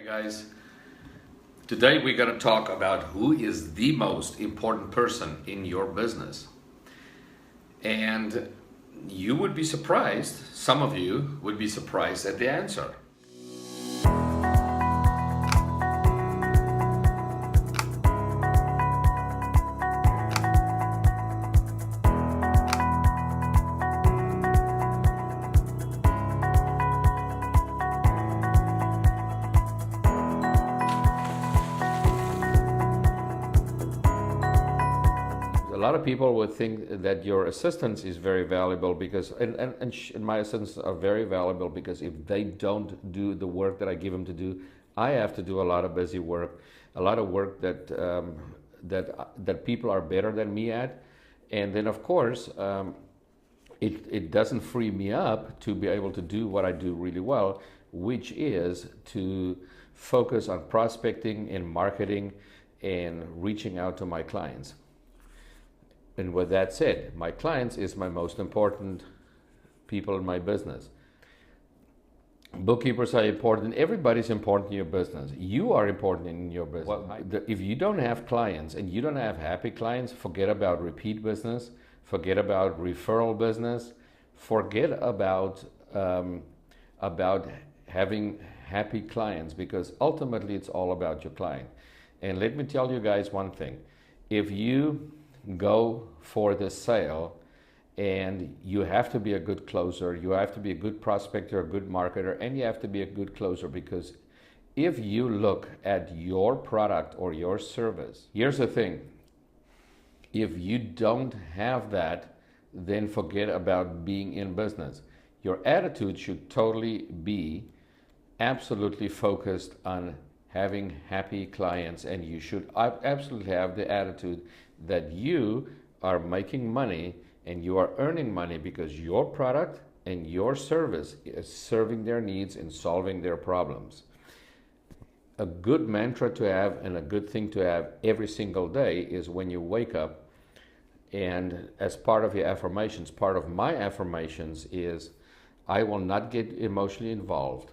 Hey guys, today we're going to talk about who is the most important person in your business. And you would be surprised, some of you would be surprised at the answer. A lot of people would think that your assistants is very valuable because, and my assistants are very valuable because if they don't do the work that I give them to do, I have to do a lot of busy work, a lot of work that people are better than me at, and then of course it doesn't free me up to be able to do what I do really well, which is to focus on prospecting and marketing and reaching out to my clients. And with that said, my clients is my most important people in my business. Bookkeepers are important. Everybody's important in your business. You are important in your business. If you don't have clients and you don't have happy clients, forget about repeat business, forget about referral business, forget about having happy clients, because ultimately it's all about your client. And let me tell you guys one thing. If you go for the sale and you have to be a good closer, you have to be a good prospector, a good marketer, and you have to be a good closer, because if you look at your product or your service, here's the thing, if you don't have that, then forget about being in business. Your attitude should totally be absolutely focused on having happy clients, and you should absolutely have the attitude that you are making money and you are earning money because your product and your service is serving their needs and solving their problems. A good mantra to have and a good thing to have every single day is when you wake up, and as part of your affirmations, part of my affirmations is, I will not get emotionally involved.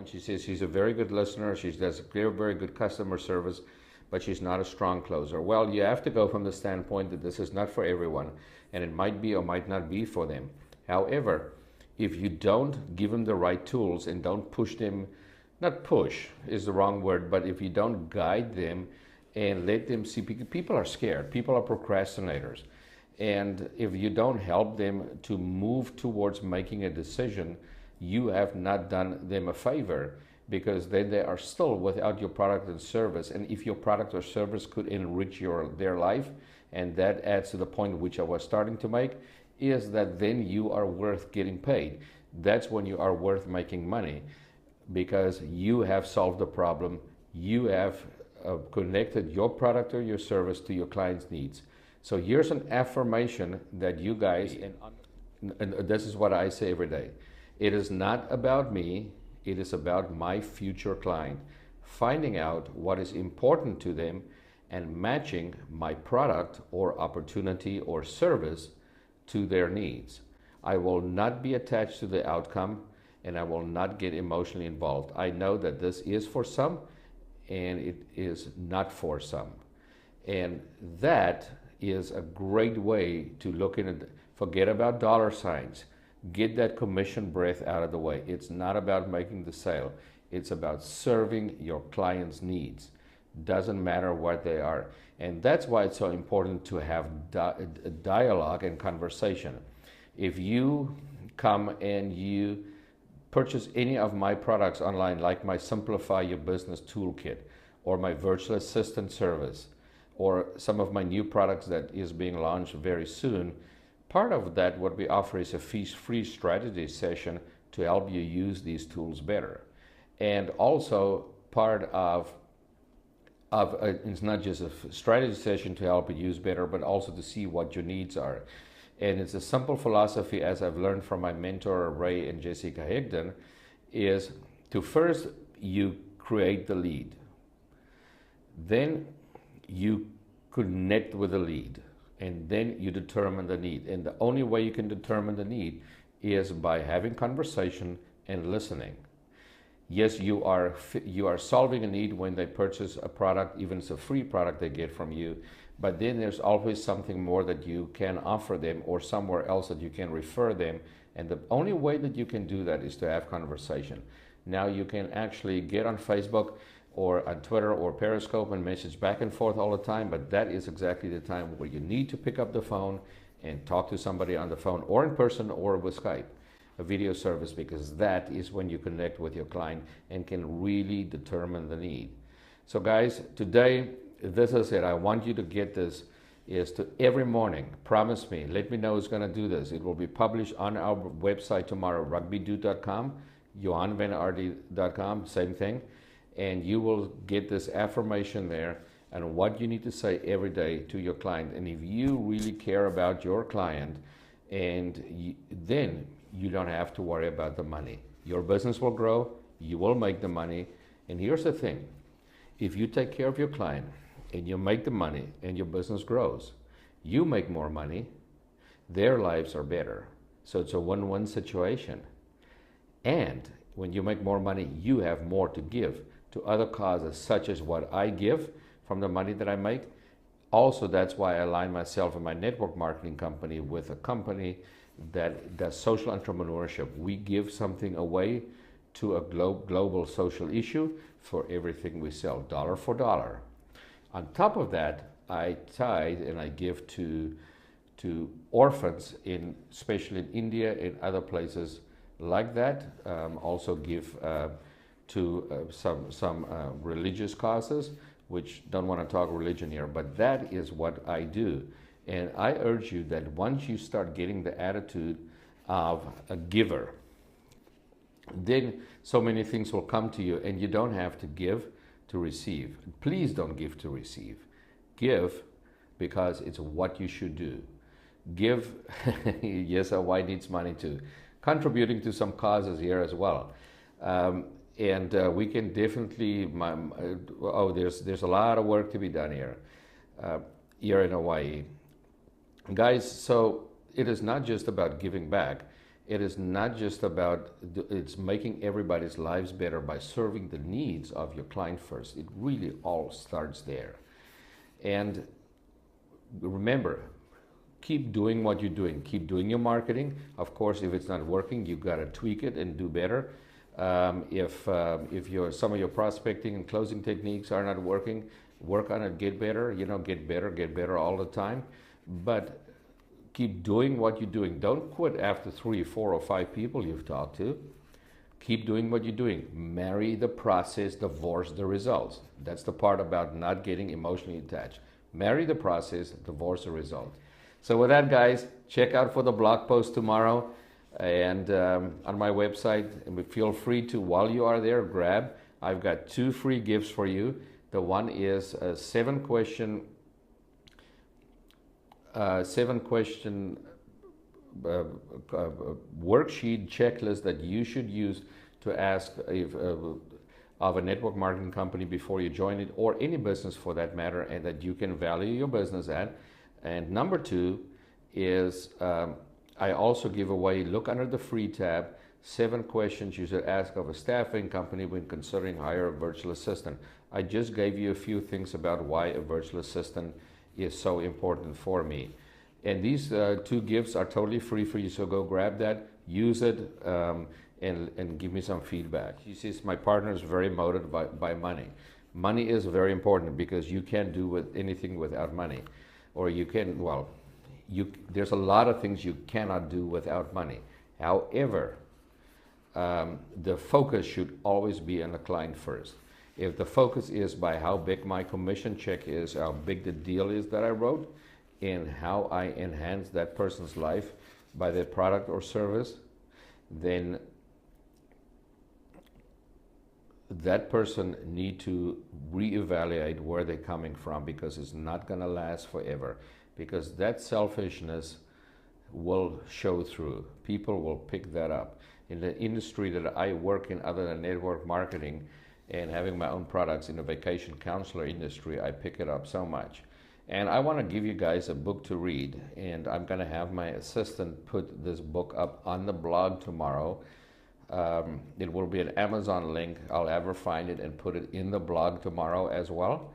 She says she's a very good listener, she does very good customer service, but she's not a strong closer. Well, you have to go from the standpoint that this is not for everyone, and it might be or might not be for them. However, if you don't give them the right tools and don't push them, not push is the wrong word, but if you don't guide them and let them see, people are scared, people are procrastinators. And if you don't help them to move towards making a decision, you have not done them a favor, because then they are still without your product and service. And if your product or service could enrich their life, and that adds to the point which I was starting to make, is that then you are worth getting paid. That's when you are worth making money, because you have solved the problem, you have connected your product or your service to your client's needs. So here's an affirmation that you guys, and this is what I say every day, it is not about me, it is about my future client, finding out what is important to them and matching my product or opportunity or service to their needs. I will not be attached to the outcome, and I will not get emotionally involved. I know that this is for some and it is not for some. And that is a great way to look at it. Forget about dollar signs. Get that commission breath out of the way. It's not about making the sale. It's about serving your client's needs. Doesn't matter what they are. And that's why it's so important to have dialogue and conversation. If you come and you purchase any of my products online, like my Simplify Your Business Toolkit, or my virtual assistant service, or some of my new products that is being launched very soon, part of that, what we offer is a free strategy session to help you use these tools better. And also part of it's not just a strategy session to help you use better, but also to see what your needs are. And it's a simple philosophy, as I've learned from my mentor, Ray and Jessica Higdon, is to first you create the lead. Then you connect with the lead. And then you determine the need. And the only way you can determine the need is by having conversation and listening. Yes, you are solving a need when they purchase a product, even if it's a free product they get from you. But then there's always something more that you can offer them, or somewhere else that you can refer them. And the only way that you can do that is to have conversation. Now you can actually get on Facebook or on Twitter or Periscope and message back and forth all the time, but that is exactly the time where you need to pick up the phone and talk to somebody on the phone or in person or with Skype, a video service, because that is when you connect with your client and can really determine the need. So guys, today, this is it. I want you to get this, is to every morning, promise me, let me know who's going to do this. It will be published on our website tomorrow, rugbydude.com, johanvanardi.com, same thing. And you will get this affirmation there and what you need to say every day to your client. And if you really care about your client, then you don't have to worry about the money. Your business will grow, you will make the money. And here's the thing, if you take care of your client and you make the money and your business grows, you make more money, their lives are better. So it's a win-win situation. And when you make more money, you have more to give to other causes, such as what I give from the money that I make. Also, that's why I align myself and my network marketing company with a company that does social entrepreneurship. We give something away to a global social issue for everything we sell, dollar for dollar. On top of that, I tithe and I give to orphans, especially in India and other places like that. Also give to some religious causes, which don't want to talk religion here, but that is what I do. And I urge you that once you start getting the attitude of a giver, then so many things will come to you, and you don't have to give to receive. Please don't give to receive. Give because it's what you should do. Give, yes, a wife needs money too. Contributing to some causes here as well. And we can definitely, there's a lot of work to be done here, here in Hawaii. Guys, so it is not just about giving back. It is not just about, it's making everybody's lives better by serving the needs of your client first. It really all starts there. And remember, keep doing what you're doing. Keep doing your marketing. Of course, if it's not working, you got to tweak it and do better. If some of your prospecting and closing techniques are not working, work on it, get better, get better all the time. But keep doing what you're doing. Don't quit after 3, 4, or 5 people you've talked to. Keep doing what you're doing. Marry the process, divorce the results. That's the part about not getting emotionally attached. Marry the process, divorce the result. So with that, guys, check out for the blog post tomorrow. And on my website, and feel free to, while you are there, grab. I've got 2 free gifts for you. The one is a 7-question worksheet checklist that you should use to ask of a network marketing company before you join it, or any business for that matter, and that you can value your business at. And number 2 is I also give away, look under the free tab, 7 questions you should ask of a staffing company when considering hire a virtual assistant. I just gave you a few things about why a virtual assistant is so important for me. And these 2 gifts are totally free for you, so go grab that, use it, and give me some feedback. You see, my partner is very motivated by money. Money is very important because you can't do anything without money. Or you can, there's a lot of things you cannot do without money. However, the focus should always be on the client first. If the focus is by how big my commission check is, how big the deal is that I wrote, and how I enhance that person's life by their product or service, then that person need to reevaluate where they're coming from, because it's not going to last forever. Because that selfishness will show through. People will pick that up. In the industry that I work in, other than network marketing and having my own products in the vacation counselor industry, I pick it up so much. And I want to give you guys a book to read, and I'm going to have my assistant put this book up on the blog tomorrow. It will be an Amazon link. I'll ever find it and put it in the blog tomorrow as well.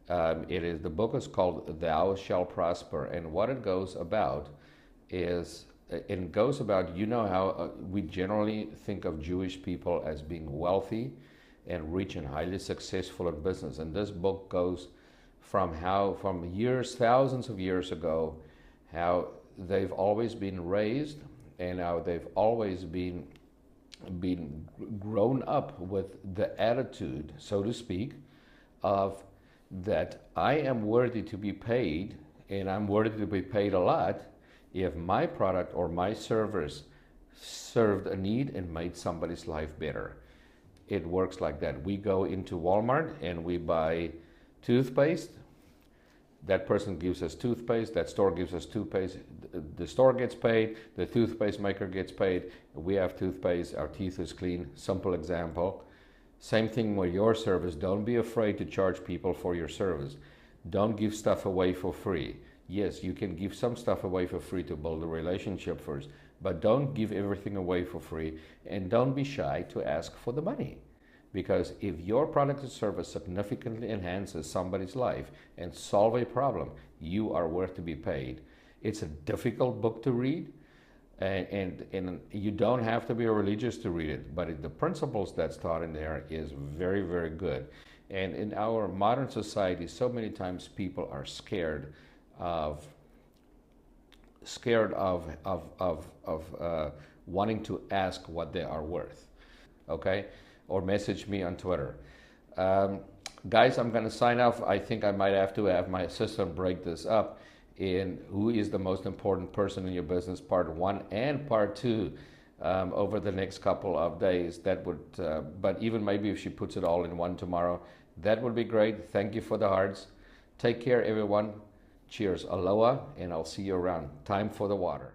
The book is called Thou Shall Prosper, and what it goes about is, it goes about, you know how we generally think of Jewish people as being wealthy and rich and highly successful in business, and this book goes from years, thousands of years ago, how they've always been raised and how they've always been grown up with the attitude, so to speak, of that I am worthy to be paid, and I'm worthy to be paid a lot if my product or my service served a need and made somebody's life better. It works like that. We go into Walmart and we buy toothpaste. That person gives us toothpaste, that store gives us toothpaste, the store gets paid, the toothpaste maker gets paid, we have toothpaste, our teeth is clean. Simple example. Same thing with your service. Don't be afraid to charge people for your service. Don't give stuff away for free. Yes, you can give some stuff away for free to build a relationship first, but don't give everything away for free, and don't be shy to ask for the money. Because if your product or service significantly enhances somebody's life and solve a problem, you are worth to be paid. It's a difficult book to read, and you don't have to be a religious to read it, but the principles that's taught in there is very, very good. And in our modern society, so many times people are scared of wanting to ask what they are worth. Okay? Or message me on Twitter. Guys, I'm going to sign off. I think I might have to have my assistant break this up in who is the most important person in your business, part 1 and part 2, over the next couple of days. That would, but even maybe if she puts it all in one tomorrow, that would be great. Thank you for the hearts. Take care, everyone. Cheers. Aloha, and I'll see you around. Time for the water.